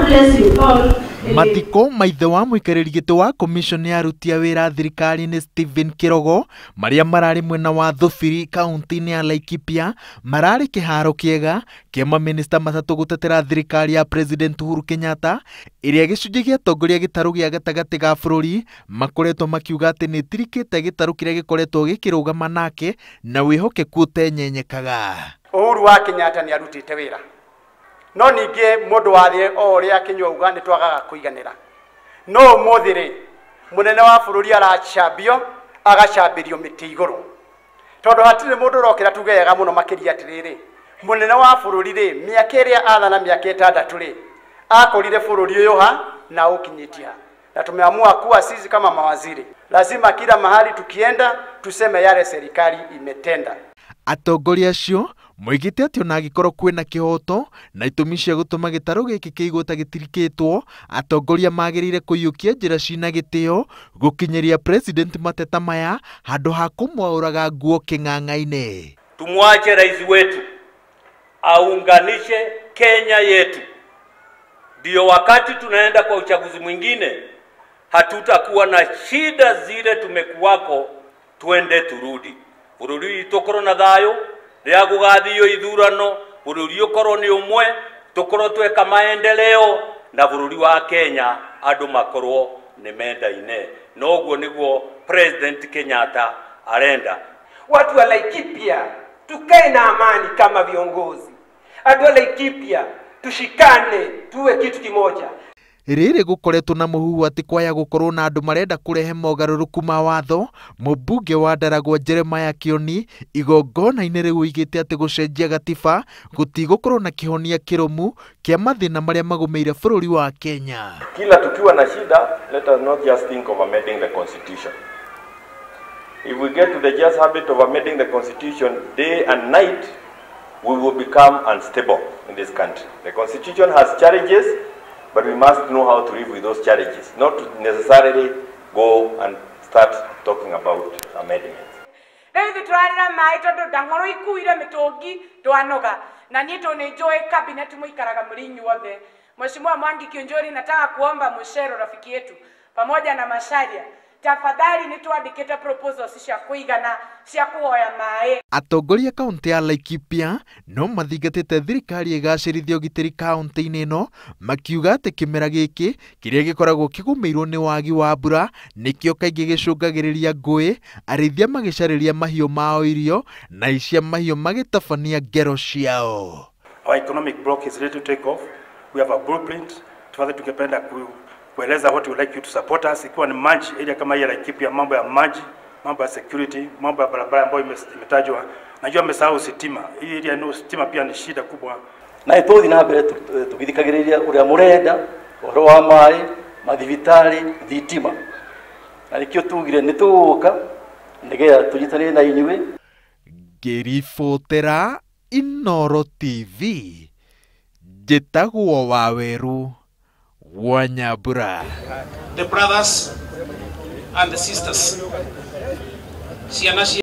God bless you all. Matiko maithe wa muikariri giti wa commission ya aruti a wira thirikari ni Stephen Kirogo maria marari mwena wa Uthii kaunti-ini ya Laikipia marari kiharo kiega kia Maminister matatu gutetera thirikari ya President Uhuru Kenyatta iria gicunji gia tongoria gitaru gia gatagati ga bururi makoretwo makiuga ati ni tirikite gitaru kiria gikoretwo gikirugama nake na wihokeku utenyenyekaga. Uhuru wa Kenyatta ni arutite wira no ninge mundu wathire o ria kinyuga ni twagaga kuiganira no muthire munene wa bururi aracambio agacambirio miti iguru tondu hatire mundu rokira tugega muno makiria atiriri munene wa bururi ri miaka iria athana miaka 6 ri akorire bururi uyu ha na ukinyitia na tumeamua kuwa sisi kama mawaziri lazima kila mahali tukienda tuseme yale serikali imetenda. Atongoria acio moigite ati ona gikorwo kwina kihoto na itumi cia gutuma gitaru giki kiigota gitirikitwo atongoria magirire kuyukia njira cina gitio gukinyeria president mateta maya handu ha kumwauraga nguo king'ang'aine. Tumwache rais wetu aunganishe Kenya yetu, ndio wakati tunaenda kwa uchaguzi mwingine hatutakuwa na shida zile tumekuwako, twende turudi bururi tukorwo na thayo ria gugathio ithurano bururi ukorwo ni umwe tukorwo tweka maendeleo na bururi wa Kenya andu makorwo ni mendaine noguo niguo President Kenyatta arenda. Watu wa Laikipia tukae na amani kama viongozi, watu wa Laikipia tushikane tuwe kitu kimoja. Riri gukoretwo na muhuhu ati kwaya gukorwo na andu marenda kurehe mogaruruku ma watho. Mubunge wa Ndaragwa Jeremiah Kioni igongona-ini riu igite ati gucenjia gatiba gutigukorwo na kihonia kirumu kia mathina maria magumeire bururi wa Kenya. Kila tukiwa na shida, let us not just think of amending the constitution. If we get to the just habit of amending the constitution day and night, we will become unstable in this country. The constitution has challenges, but we must know how to live with those challenges, not necessarily go and start talking about amendments. Rĩu twarĩra mai tondu ndang'oro ikuire mitungi twanoga na niĩ tunenjoy cabinet muikaraga mlinyi wothe. Mheshimiwa Mwangi Kionjori, nataka kuomba Mushero rafiki yetu pamoja na Masharia, tafadhali nituandikite proposals cia kuigana cia kuhoya mai. Atongoria kaunti ya Laikipia no mathingatite thirikari igacirithio gitiri kaunti-ini ino makiuga ati kimera giki kiria gikoragwo kigumirwo ni wagi wa mbura nikio kaingi gicungagiriria ngui arithia magicariria mahiu mao irio na icia mahiu magitabania ngero ciao. Our economic block is ready to take off. We have a blueprint. Tafadhali tungependa kueleza what we like you to support us, ikiwa ni maji area kama hii ya Laikipia, mambo ya maji, mambo ya security, mambo ya barabara ambayo imetajwa. Najua mmesahau sitima. Hii area no sitima pia ni shida kubwa. Na itothi na mbere tugithikagiriria uria murenda uhoro wa mai mathibitari thitima na nikio tugire nituguka ndigea tunyitane na inyuĩ. Ngiribotera Inooro TV njĩtagwo Waweru wa Nyambura. The brothers and the sisters,